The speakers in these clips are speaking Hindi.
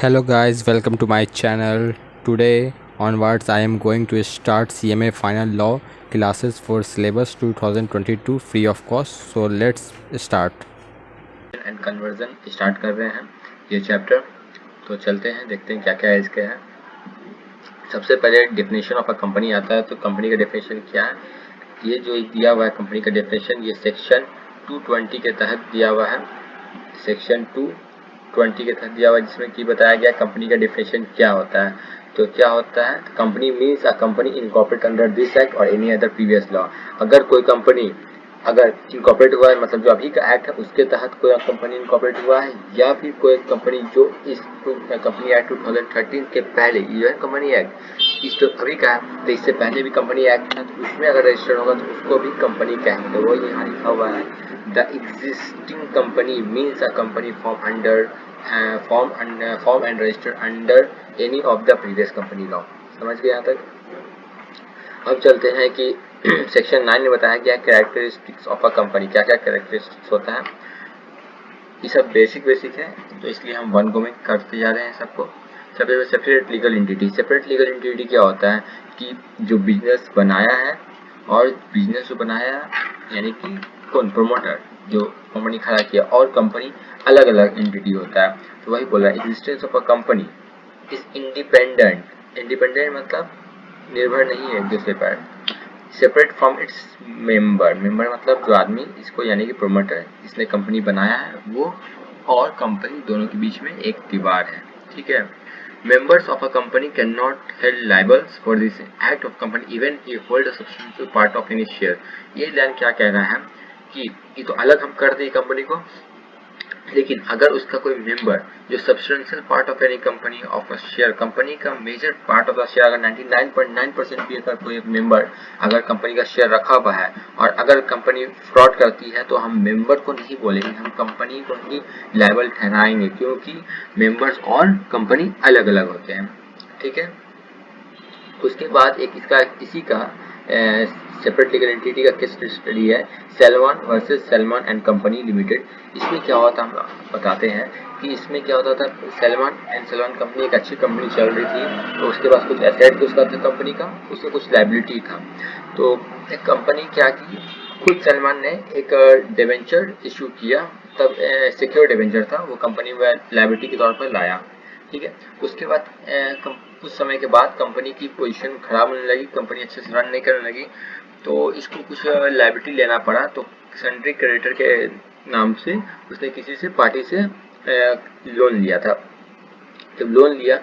Hello guys, welcome to my channel. Today onwards I am going to start CMA final law classes for syllabus 2022 free of cost. So let's start. And conversion start कर रहे हैं ये चैप्टर। तो चलते हैं देखते हैं क्या क्या है इसके है। सबसे पहले डेफिनेशन ऑफ अ कंपनी आता है। तो कंपनी का डेफिनेशन क्या है, ये जो दिया हुआ है कंपनी का डेफिनेशन, ये सेक्शन 220 के तहत दिया हुआ है। सेक्शन 220 के तहत दिया हुआ है, जिसमें कि बताया गया कंपनी का डेफिनेशन क्या होता है। तो क्या होता है, company means a company incorporate under this act और एनी अदर प्रीवियस लॉ। अगर कोई कंपनी अगर इनकॉर्पोरेट हुआ है, मतलब जो अभी का एक्ट है उसके तहत कोई कंपनी इनकॉर्पोरेट हुआ है, या फिर कोई कंपनी जो इस कंपनी एक्ट 2013 के पहले, यूएन कंपनी एक्ट इस तो अभी का है, तो इससे पहले भी कंपनी एक्ट था, तो उसमें अगर रजिस्टर्ड होगा तो उसको भी कंपनी कहेंगे। वो यहाँ लिखा हुआ है, the existing company means a company form and registered under any of the previous company law. समझ गए यहाँ तक। अब चलते हैं कि सेक्शन 9 में बताया गया कैरेक्टरिस्टिक्स ऑफ अ कंपनी, क्या क्या कैरेक्टरिस्टिक्स होता है। ये सब बेसिक है, तो इसलिए हम वन गो में करते जा रहे हैं सबको। सबसे separate legal entity. Separate legal entity क्या होता है कि जो बिजनेस बनाया है, और बिजनेस जो बनाया यानी कि कौन प्रोमोटर जो कंपनी खड़ा किया, और कंपनी अलग अलग एंटिटी होता है। तो वही बोला, existence of a company is independent. Independent मतलब निर्भर नहीं है एक दूसरे पर। Separate from its member. Member मतलब जो आदमी इसको यानी कि प्रोमोटर इसने कंपनी बनाया है वो, और कंपनी दोनों के बीच में एक दीवार है। ठीक है। Members of a company cannot held liable for this act of company even if he hold a substantial part of any share। ये लाइन क्या कह रहा है कि ये तो अलग हम कर दें कंपनी को, लेकिन अगर उसका कोई मेंबर जो substantial part of any company of a share, company का major part of the share, अगर 99.9% भी अगर कोई मेंबर अगर कंपनी का शेयर रखा हुआ है, और अगर कंपनी फ्रॉड करती है, तो हम मेंबर को नहीं बोलेंगे, हम कंपनी को ही लायबल ठहराएंगे, क्योंकि मेंबर्स और कंपनी अलग अलग होते हैं। ठीक है। उसके बाद एक इसका इसी का सेपरेट लीगल एंटिटी का केस स्टडी है, सेल्मॉन वर्सेस सेल्मॉन एंड कंपनी लिमिटेड। इसमें क्या होता है हम बताते हैं कि इसमें क्या होता था। सेल्मॉन एंड सेल्मॉन कंपनी एक अच्छी कंपनी चल रही थी, तो उसके पास कुछ एसेट उसका था कंपनी का, उसमें कुछ लाइबिलिटी था। तो एक कंपनी क्या की, खुद सलमान ने एक डिवेंचर इशू किया, तब सिक्योर डिवेंचर था, वो कंपनी में लाइबिलिटी के तौर पर लाया। ठीक है। उसके बाद कुछ समय के बाद कंपनी की पोजीशन खराब होने लगी, कंपनी अच्छे से रन नहीं करने लगी, तो इसको कुछ लायबिलिटी लेना पड़ा। तो सन्ड्री क्रेडिटर के नाम से उसने किसी से पार्टी से लोन लिया था। जब लोन लिया,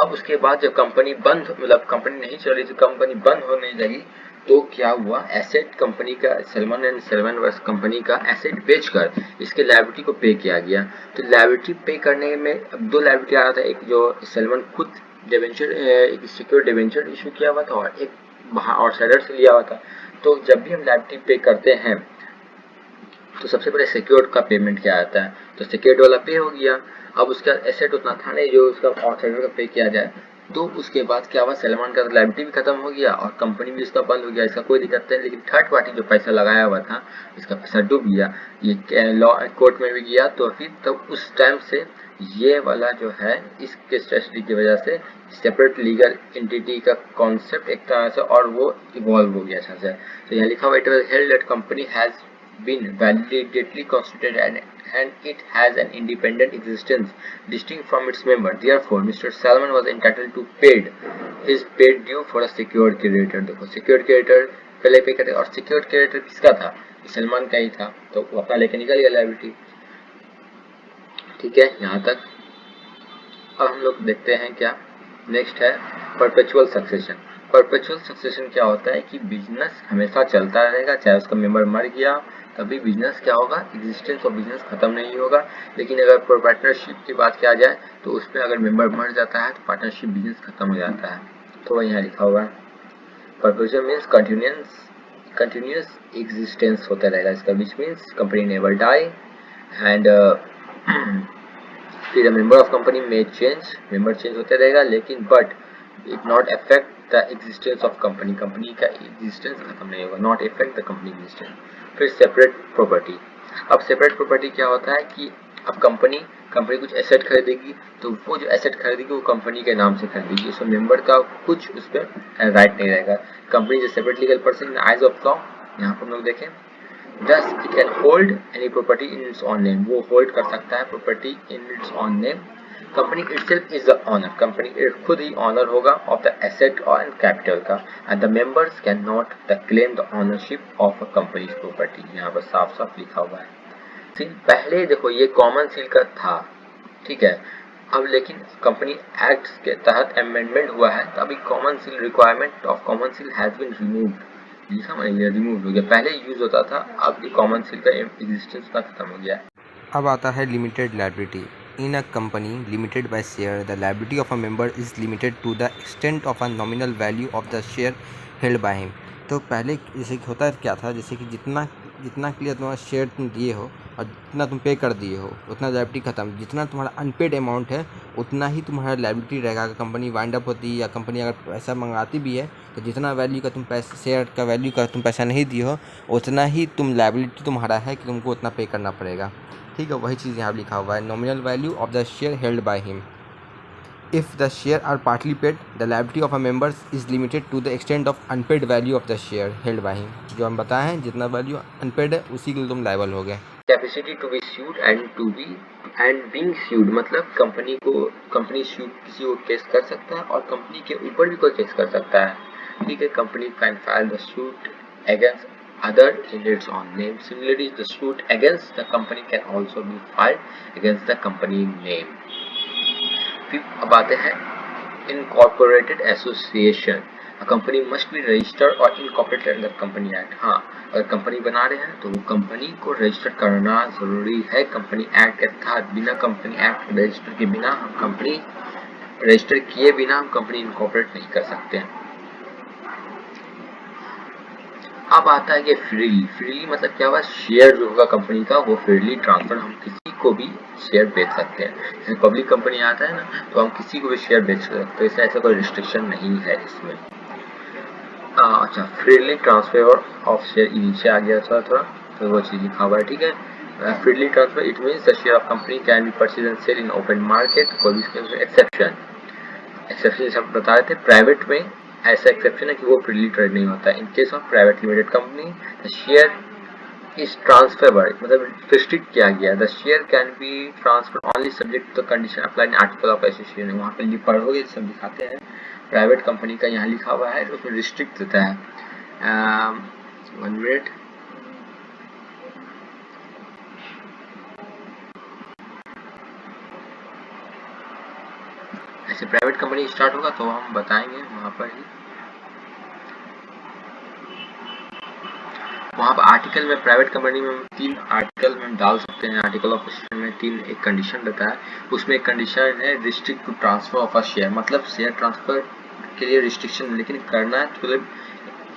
अब उसके बाद जब कंपनी बंद, मतलब कंपनी नहीं चल रही थी, कंपनी बंद होने लगी, तो क्या हुआ, एसेट कंपनी का सलमान एंड सलमान वर्स कंपनी का एसेट बेचकर इसके लायबिलिटी को पे किया गया। तो लायबिलिटी पे करने में अब दो लायबिलिटी आ रहा था, एक जो सलमान खुद डिवेंचर एक सिक्योर डिवेंचर इशू किया हुआ था, और एक आउटसाइडर से लिया हुआ था। तो जब भी हम लायबिलिटी पे करते हैं, तो सबसे पहले सिक्योर्ड का पेमेंट क्या आता है, तो सिक्योर्ड वाला पे हो गया। अब उसका एसेट उतना था नहीं जो उसका आउटसाइडर का पे किया जाए। तो उसके बाद क्या हुआ, सलमान का लायबिलिटी भी खत्म हो गया और कंपनी भी उसका बंद हो गया, इसका कोई दिक्कत नहीं। लेकिन थर्ड पार्टी जो पैसा लगाया हुआ था, इसका पैसा डूब गया, ये लॉ कोर्ट में भी गया। तो फिर तब उस टाइम से ये वाला जो है, इस केस स्टडी की वजह से सेपरेट लीगल एंटिटी का कॉन्सेप्ट एक तरह से और वो इवॉल्व हो गया अच्छा से। तो यहाँ लिखा हुआ, it was held that company has been validately constituted and it has an independent existence distinct from its member. Therefore, Mr. Salman was entitled to paid his paid due for a secured creditor। देखो secured creditor पहले पे करते, और secured creditor किसका था, सलमान का ही था, तो वो अपना लेके निकल गया लायबिलिटी। ठीक है यहाँ तक। अब हम लोग देखते हैं क्या नेक्स्ट है, परपेचुअल सक्सेशन। परपेचुअल सक्सेशन क्या होता है कि बिजनेस हमेशा चलता रहेगा, चाहे उसका मेंबर मर गया तभी बिजनेस क्या होगा, एग्जिस्टेंस ऑफ बिजनेस खत्म नहीं होगा। लेकिन अगर पार्टनरशिप की बात किया जाए, तो उसमें अगर मेंबर मर जाता है तो पार्टनरशिप बिजनेस खत्म हो जाता है। तो वही यहाँ लिखा हुआ है, परपेचुअल मीन्स कंटिन्यूस एग्जिस्टेंस होता रहेगा इसका, which means company never die and फिर मेंबर ऑफ कंपनी में चेंज, मेंबर चेंज होते रहेगा, लेकिन but it not affect the existence of company, company का एग्जिस्टेंस खत्म नहीं होगा, not affect the company existence. फिर सेपरेट प्रॉपर्टी। अब सेपरेट प्रॉपर्टी क्या होता है कि अब कंपनी कुछ एसेट खरीदेगी तो वो जो एसेट खरीदेगी वो कंपनी के नाम से खरीदेगी, उसमें मेंबर का कुछ उस पर राइट नहीं रहेगा। कंपनी जो separate legal person in eyes of law, यहाँ पर हम लोग देखें, thus it can hold any property in its own name, वो होल्ड कर सकता है property in its on name. Company itself is the owner, company खुद ही ऑनर होगा ऑफ द एसेट और कैपिटल का, and the members can not the claim the ownership of a company property. यहाँ पर साफ साफ लिखा हुआ है। पहले देखो ये कॉमन सील का था, ठीक है, अब लेकिन कंपनी एक्ट के तहत अमेंडमेंट हुआ है तो अभी common seal requirement of common seal has been removed, लिखा मैंने रिमूव हो गया, पहले यूज होता था, अब ये कॉमन सील का एग्जिस्टेंस का खत्म हो गया है। अब आता है limited liability. In a company limited by share, the liability of a member is limited to the extent of a nominal value of the share held by him. तो पहले जैसे कि होता क्या था, जैसे कि जितना जितना के लिए तुम्हारा शेयर तुम दिए हो और जितना तुम पे कर दिए हो उतना लायबिलिटी खत्म, जितना तुम्हारा अनपेड अमाउंट है उतना ही तुम्हारा लायबिलिटी रहेगा। अगर कंपनी वाइंड अप होती है या कंपनी अगर पैसा मंगाती भी है तो जितना वैल्यू का तुम पैसा, शेयर का वैल्यू का तुम पैसा नहीं दिए हो उतना ही तुम लायबिलिटी तुम्हारा है कि तुमको उतना पे करना पड़ेगा। ठीक है, वही चीज़ यहाँ लिखा हुआ है, nominal value of the share held by him. If the share are partly paid, the liability of a members is limited to the extent of unpaid value of the share held by him. जो हम बताए हैं जितना वैल्यू अनपेड है उसी के लिए तुम लायबल हो गए। Capacity to be sued and being sued, मतलब कंपनी स्यूड किसी को केस कर सकता है और कंपनी के ऊपर भी कोई केस कर सकता है। ठीक है, company can file the suit against other in its own name. Similarly, the suit against the company can also be filed against the company name. फिर अब आते हैं incorporated association. A company must be registered or incorporated under Company Act. हाँ, अगर कंपनी बना रहे हैं तो वो कंपनी को रजिस्टर करना जरूरी है कंपनी एक्ट के तहत। बिना कंपनी एक्ट रजिस्टर के बिना हम कंपनी रजिस्टर किए बिना हम कंपनी इनकॉर्पोरेट नहीं कर सकते हैं। अब आता है कि फ्रीली मतलब क्या हुआ, शेयर जो होगा कंपनी का वो फ्रीली ट्रांसफर, हम किसी को भी शेयर बेच सकते हैं। जैसे पब्लिक कंपनी आता है ना तो हम किसी को भी शेयर बेच सकते हैं, तो इसमें ऐसा कोई रिस्ट्रिक्शन नहीं है इसमें। अच्छा, फ्रीली ट्रांसफर ऑफ शेयर नीचे आ गया थोड़ा तो वो चीज लिखा हुआ है। ठीक है, freely transfer it means the share of company can be purchase and sale in open market. कोई भी एक्सेप्शन सब बता रहे थे, प्राइवेट में ऐसा एक्सेप्शन है कि वो फ्रीली ट्रेड नहीं होता है। In case of private limited company the share is transferable, मतलब रिस्ट्रिक्ट किया गया, the share can be transfer only subject to the condition apply in article of association. वहाँ पे पढ़ोगे सब दिखाते हैं, प्राइवेट कंपनी का यहाँ लिखा हुआ है उसमें रिस्ट्रिक्ट देता है। 1 मिनट, ऐसे प्राइवेट कंपनी स्टार्ट होगा तो हम बताएंगे वहाँ पर ही। वहाँ पर आर्टिकल में प्राइवेट कंपनी में 3 आर्टिकल में डाल सकते हैं। आर्टिकल ऑफ एसोसिएशन में 3 एक कंडीशन रहता है, उसमें एक कंडीशन है restrict to transfer of a share, मतलब शेयर ट्रांसफर के लिए रिस्ट्रिक्शन, लेकिन करना है तो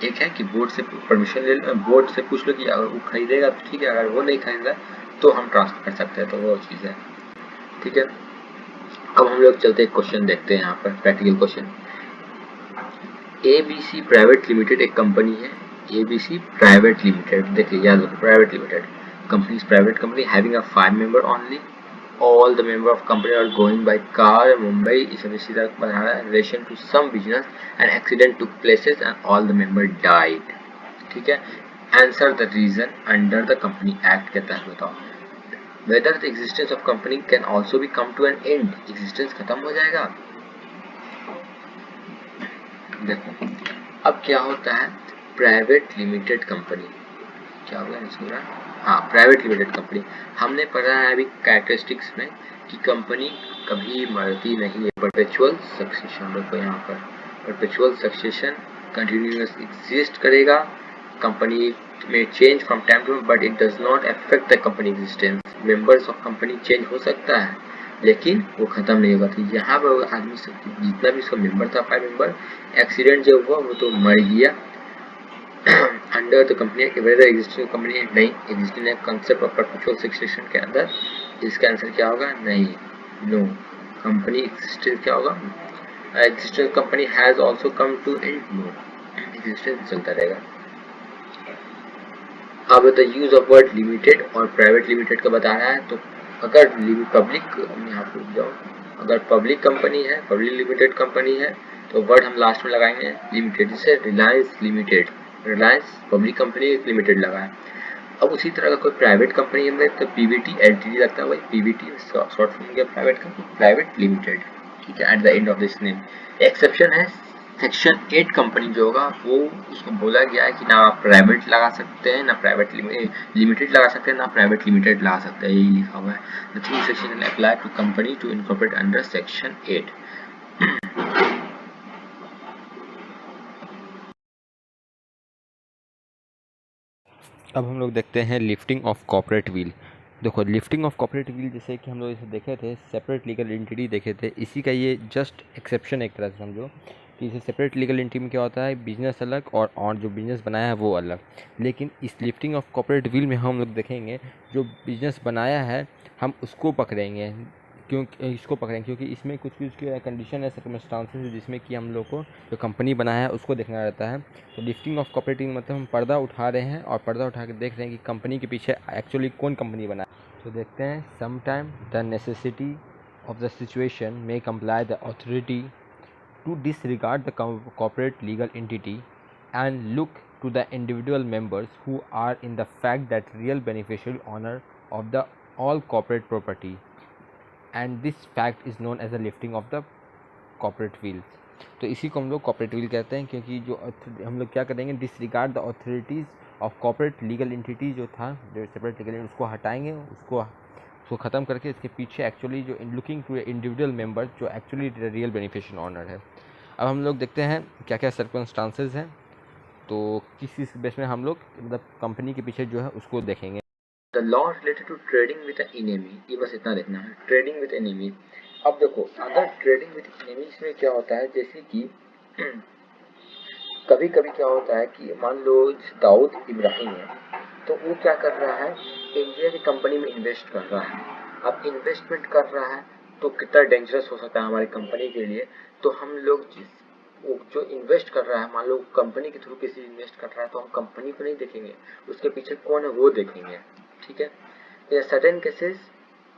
एक है कि बोर्ड से परमिशन ले लो, बोर्ड से पूछ लो कि अगर वो खरीदेगा तो ठीक है, अगर वो नहीं खरीदा तो हम ट्रांसफर कर सकते हैं, तो वो चीज़ है। ठीक है, अब हम लोग चलते एक क्वेश्चन देखते हैं यहाँ पर, practical question. ABC private limited एक कंपनी है, ABC प्राइवेट लिमिटेड, देखिए याद रखो private limited company is private company having a 5 member only, all the member of company are going by car Mumbai is सीधा बना रहा है, relation to some business an accident took places and all the member died। ठीक है, answer the reason under the company act के तहत बताओ। whether the existence of company can also be come to an end, existence खत्म हो जाएगा। देखो अब क्या होता है, प्राइवेट लिमिटेड कंपनी क्या होगा इसमें, हाँ प्राइवेट लिमिटेड कंपनी हमने पढ़ा है अभी कैरेक्टरिस्टिक्स में कि कंपनी कभी मरती नहीं है, परपेचुअल सक्सेशन। देखो यहाँ पर परपेचुअल सक्सेशन कंटिन्यूअस एग्जिस्ट करेगा, कंपनी में change from time to but it does not affect the company existence. Members of company change हो सकता है लेकिन वो खत्म नहीं होगा। तो यहाँ पर आदमी जितना भी उसका मेंबर था 5 मेंबर, एक्सीडेंट जब हुआ वो तो मर गया under the company whether existing company नहीं एग्जिस्टिंग है कंसेप्ट ऑफ परपेचुअल सक्सेशन के अंदर, इसका आंसर क्या होगा, नहीं, नो, कंपनी एग्जिस्टेंस क्या होगा, existing company has also come to end, no, existence चलता रहेगा। अब the use of word limited और प्राइवेट लिमिटेड का बता रहा है, तो अगर पब्लिक, यहाँ पे रुक जाओ, अगर पब्लिक कंपनी है, पब्लिक लिमिटेड कंपनी है, तो वर्ड हम लास्ट में लगाएंगे लिमिटेड, जैसे Reliance limited, Reliance public company limited लगा है। अब उसी तरह का कोई प्राइवेट कंपनी में तो पीवीटी एलटीडी लगता है, वही पीवीटी शॉर्ट फॉर्म गया प्राइवेट कंपनी, प्राइवेट लिमिटेड, ठीक है, at the end of this name. Exception है सेक्शन 8 कंपनी जो होगा वो, उसको बोला गया है कि ना आप प्राइवेट लगा सकते हैं, ना प्राइवेट लिमिटेड लगा सकते हैं, ना प्राइवेट लिमिटेड लगा सकते हैं, यही लिखा हुआ है। The three section apply to company to incorporate under section 8। अब हम लोग देखते हैं लिफ्टिंग ऑफ कॉर्पोरेट व्हील। देखो लिफ्टिंग ऑफ कॉर्पोरेट व्हील जैसे कि हम लोग इसे देखे थे, सेपरेट लीगल एंटिटी देखे थे, इसी का ये जस्ट एक्सेप्शन एक तरह से समझो कि इसे सेपरेट लीगल एंटिटी में क्या होता है, बिजनेस अलग और जो बिजनेस बनाया है वो अलग। लेकिन इस लिफ्टिंग ऑफ कॉर्पोरेट व्हील में हम लोग देखेंगे जो बिजनेस बनाया है हम उसको पकड़ेंगे, क्योंकि इसमें कुछ कंडीशन है, सर्कमस्टांसेस है, जिसमें कि हम लोग को जो कंपनी बनाया है उसको देखना रहता है। तो लिफ्टिंग ऑफ कॉर्पोरेटिंग मतलब हम पर्दा उठा रहे हैं और पर्दा उठा के देख रहे हैं कि कंपनी के पीछे एक्चुअली कौन कंपनी बना है। तो देखते हैं, sometime the necessity of the situation may comply the authority to disregard the corporate legal entity and look to the individual members who are in the fact that real beneficial owner of the all corporate property, and this fact is known as the lifting of the corporate wheels। तो इसी को हम लोग कॉर्पोरेट व्हील कहते हैं, क्योंकि जो हम लोग क्या करेंगे, disregard the authorities of corporate legal entity जो था, जो सेपरेट लीगल उसको हटाएंगे, उसको ख़त्म करके इसके पीछे एक्चुअली जो लुकिंग टू इंडिविजुअल मेंबर जो एक्चुअली रियल बेनिफिशियल ऑनर है। अब हम लोग देखते हैं क्या क्या सर्कमस्टांसेस हैं, तो किस बेस में हम लोग मतलब कंपनी के पीछे जो है उसको देखेंगे। The law related to trading with enemy, ये बस इतना देखना है, ट्रेडिंग विद एनिमी। अब देखो अगर ट्रेडिंग विद एनिमी इसमें क्या होता है, जैसे कि कभी कभी क्या होता है कि मान लो दाऊद इब्राहिम है, तो वो क्या कर रहा है, इंडिया की कंपनी में इन्वेस्ट कर रहा है। अब इन्वेस्टमेंट कर रहा है तो कितना डेंजरस हो सकता है हमारी कंपनी के लिए। तो हम लोग वो जो इन्वेस्ट कर रहा है, मान लो कंपनी के थ्रू किसी इन्वेस्ट कर रहा है, तो हम कंपनी को नहीं देखेंगे, उसके पीछे कौन है वो देखेंगे, ठीक है। ये certain cases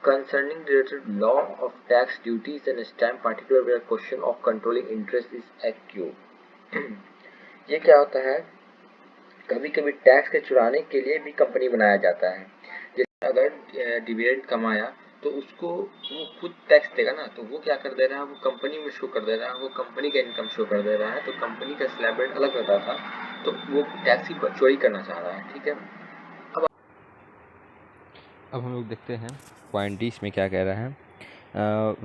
concerning related law of tax duties and stamp particular where question of controlling interest is acute। ये क्या होता है, कभी कभी टैक्स के चुराने के लिए भी कंपनी बनाया जाता है। जैसे अगर डिविडेंड कमाया तो उसको वो खुद टैक्स देगा ना, तो वो क्या कर दे रहा है, वो कंपनी में शो कर दे रहा है, वो कंपनी का इनकम शो कर दे रहा है, तो कंपनी का स्लैब रेट अलग रहता था, तो वो टैक्स की चोरी करना चाह रहा है, ठीक है। अब हम लोग देखते हैं पॉइंट डी इसमें क्या कह रहा है,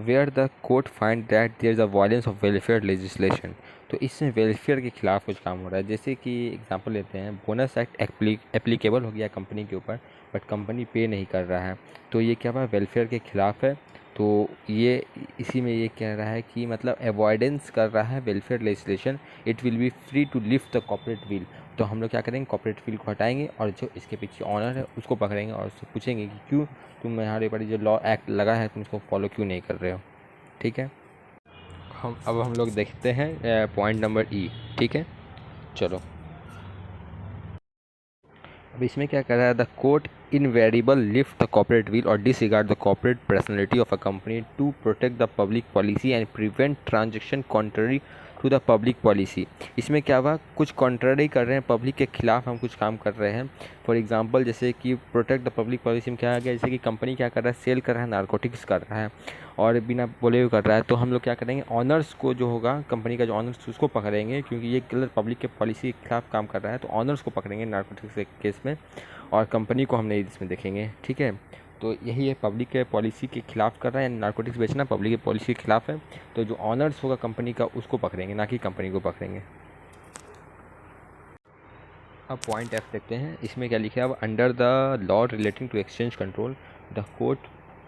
where the court find that there is a violence of welfare legislation. तो इसमें वेलफेयर के खिलाफ कुछ काम हो रहा है। जैसे कि एग्जांपल लेते हैं, बोनस एक्ट एप्लीकेबल हो गया कंपनी के ऊपर, बट कंपनी पे नहीं कर रहा है, तो ये क्या हुआ, वेलफेयर के खिलाफ है। तो ये इसी में ये कह रहा है कि मतलब अवॉइडेंस कर रहा है welfare legislation, it will be free to lift the corporate veil. तो हम लोग क्या करेंगे, कॉर्पोरेट व्हील को हटाएंगे और जो इसके पीछे ऑनर है उसको पकड़ेंगे और उससे पूछेंगे कि क्यों तुम्हारे ऊपर जो लॉ एक्ट लगा है तुम इसको फॉलो क्यों नहीं कर रहे हो, ठीक है। हम लोग देखते हैं पॉइंट नंबर ई, ठीक है। चलो अब इसमें क्या कर रहा है, the court invariable lift the corporate wheel और disregard the corporate personality of a company to protect the public policy and prevent transaction contrary to the public policy. इसमें क्या हुआ, कुछ कॉन्ट्ररी कर रहे हैं, पब्लिक के खिलाफ हम कुछ काम कर रहे हैं। फॉर एग्जांपल जैसे कि प्रोटेक्ट द पब्लिक पॉलिसी में क्या आ गया, जैसे कि कंपनी क्या कर रहा है, सेल कर रहा है, नारकोटिक्स कर रहा है और बिना बोले हुए कर रहा है, तो हम लोग क्या करेंगे, ऑनर्स को जो होगा कंपनी का जो ऑनर्स उसको पकड़ेंगे, क्योंकि ये गलत पब्लिक के पॉलिसी के खिलाफ काम कर रहा है, तो ऑनर्स को पकड़ेंगे नारकोटिक्स के केस में और कंपनी को हम नहीं इसमें देखेंगे, ठीक है। तो यही है, पब्लिक के पॉलिसी के खिलाफ कर रहा है, नारकोटिक्स बेचना पब्लिक के पॉलिसी के खिलाफ है, तो जो ऑनर्स होगा कंपनी का उसको पकड़ेंगे, ना कि कंपनी को पकड़ेंगे। अब पॉइंट एफ देखते हैं, इसमें क्या लिखा है, अब under the law relating to exchange control the court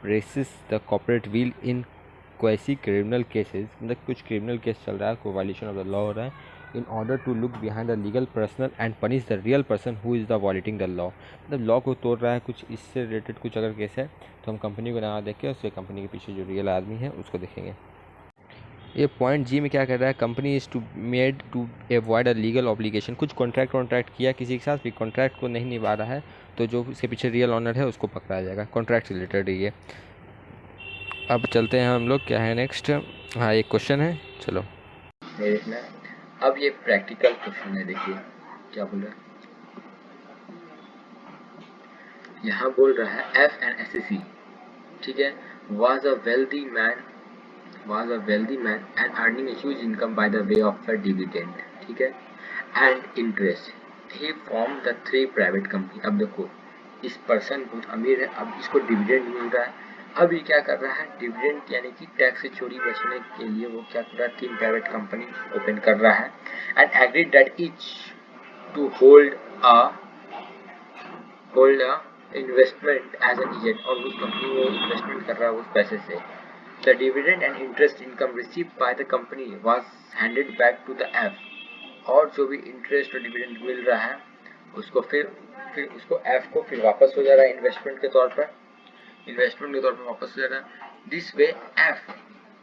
pierces the corporate veil in quasi criminal cases, मतलब कुछ क्रिमिनल केस चल रहा है, कोई वायलेशन ऑफ द लॉ हो रहा है, in order to look behind the legal personal and punish the real person who is the violating the law. मतलब लॉ को तोड़ रहा है, कुछ इससे रिलेटेड कुछ अगर केस है तो हम कंपनी को ना देख के उससे कंपनी के पीछे जो रियल आदमी है उसको देखेंगे। ये पॉइंट जी में क्या कर रहा है, company is to made to avoid a legal obligation. कुछ कॉन्ट्रैक्ट किया किसी के साथ, फिर कॉन्ट्रैक्ट को नहीं निभा रहा है तो जो उसके पीछे रियल ऑनर है उसको पकड़ा जाएगा। कॉन्ट्रैक्ट से रिलेटेड ये। अब चलते हैं हम लोग, क्या है नेक्स्ट। हाँ, एक क्वेश्चन है, चलो ये देखना। अब ये प्रैक्टिकल क्वेश्चन है, देखिए क्या बोल रहा है। यहाँ बोल रहा है एफ एंड एस सी, ठीक है, was a wealthy man and earning a huge income by the way of a dividend, ठीक है, and interest. He formed the 3 private company. अब देखो इस पर्सन बहुत अमीर है, अब इसको डिविडेंड मिल रहा है। अब ये क्या कर रहा है, डिविडेंड यानी कि टैक्स से चोरी बचने के लिए वो क्या कर रहा है, 3 प्राइवेट कंपनी ओपन कर रहा है and agreed that each to hold a investment as an agent, और उस कंपनी में इन्वेस्टमेंट कर रहा है उस पैसे से। The dividend and interest income received by the company was handed back to the F, और जो भी इंटरेस्ट और डिविडेंड मिल रहा है उसको फिर उसको एफ को फिर वापस हो जा रहा है इन्वेस्टमेंट के तौर पर वापस हो जा रहा है। This way F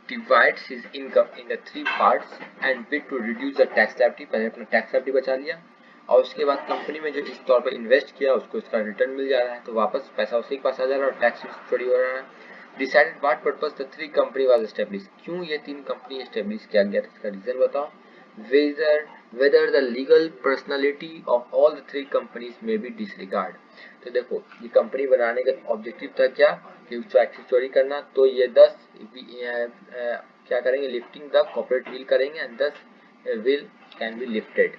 divides his income in the 3 parts and bid to reduce the tax liability। पहले अपना टैक्स लायबिलिटी बचा लिया और उसके बाद कंपनी में जो इस तौर पर इन्वेस्ट किया उसको इसका रिटर्न मिल जा रहा है, तो वापस पैसा उसी के पास आ जा रहा है और टैक्स चोरी हो रहा है। Decided what purpose the 3 company was establish, क्यों ये 3 कंपनी एस्टेब्लिश किया गया, इसका रीजन बताओ। whether the legal personality of all the 3 companies may be disregarded। तो देखो ये कंपनी बनाने का ऑब्जेक्टिव था क्या, कि टैक्स चोरी करना, तो ये 10 क्या करेंगे, लिफ्टिंग द कॉर्पोरेट विल करेंगे and 10 will can be lifted,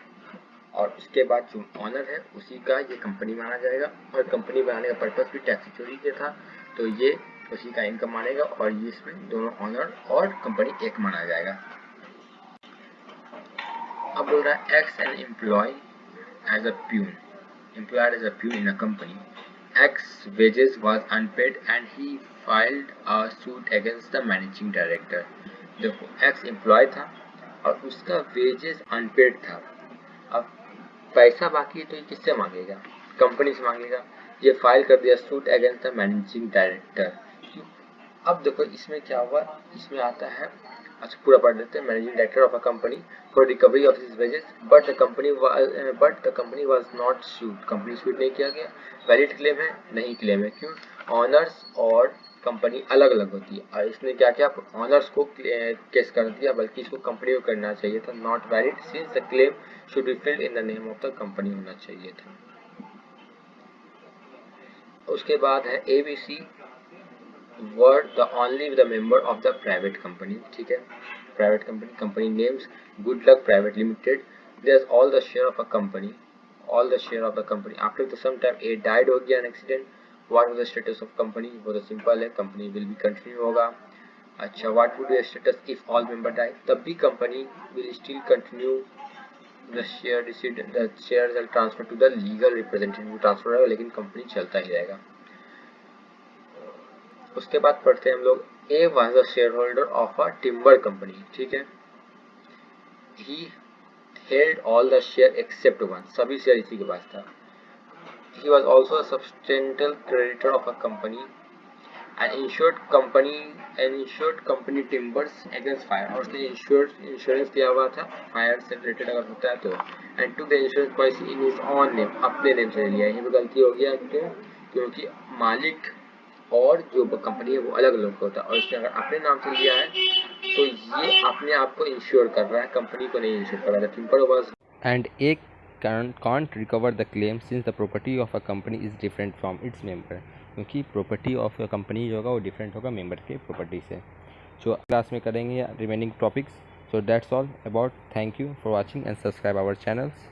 और उसके बाद जो ऑनर है उसी का ये कंपनी माना जाएगा, और कंपनी बनाने का पर्पस भी टैक्स चोरी के था, तो ये उसी का इनकम मानेगा, और ये इसमें दोनों ऑनर और कंपनी एक माना जाएगा। अब बोल रहा है ex an employ as a peon, employed as a peon in a company. X wages was unpaid and he filed a suit against the managing director। देखो X एम्प्लॉय था और उसका वेजेस अनपेड था, अब पैसा बाकी है तो ये किससे मांगेगा, कंपनी से मांगेगा। ये फाइल कर दिया suit against the managing director. अब देखो इसमें क्या हुआ, इसमें आता है, अच्छा पूरा पढ़ लेते हैं। Managing director of a company for recovery of his wages but the company was not sued, company sued नहीं किया गया। वैलिड क्लेम है, नहीं क्लेम है, क्यों, ऑनर्स और कंपनी अलग अलग होती है, और इसने क्या किया, ऑनर्स को केस कर दिया, बल्कि इसको कंपनी को करना चाहिए था। Not valid since the claim should be filled in the name of the company होना चाहिए था। उसके बाद है ABC were the only the member of the private company, ठीक है, private company names Good Luck Private Limited, there's all the share of a company, after the some time A died हो गया an accident, what was the status of company, वो तो सिंपल है, company will be continue होगा। अच्छा, what would be the status if all member die, तब भी company will still continue, the shares will transfer to the legal representative, transfer होगा लेकिन कंपनी चलता ही रहेगा। उसके बाद पढ़ते हैं हम लोग ए was a share holder of a timber company, ठीक है, he held all the share except one, सभी शेयर इसी के पास था। He was also a substantial creditor of a company and insured company timbers against fire, और उसने इंश्योरेंस किया हुआ था फायर से रिलेटेड अगर होता है तो, and to the insurance policy in his own name, अपने नेम से लिया। यही पे गलती हो गया, क्यों, क्योंकि मालिक और जो कंपनी है वो अलग अलग होता है, और इसने अगर अपने नाम से लिया है तो ये अपने आप को इंश्योर कर रहा है, कंपनी को नहीं इंश्योर कर रहा है। टिम्बर वाज एंड एक can't recover the claim since the property of a company is different from its member, क्योंकि प्रॉपर्टी ऑफ अ कंपनी जो होगा वो डिफरेंट होगा मेंबर के प्रॉपर्टी से। सो क्लास में करेंगे remaining topics. So that's all about, thank you for watching and subscribe our channels.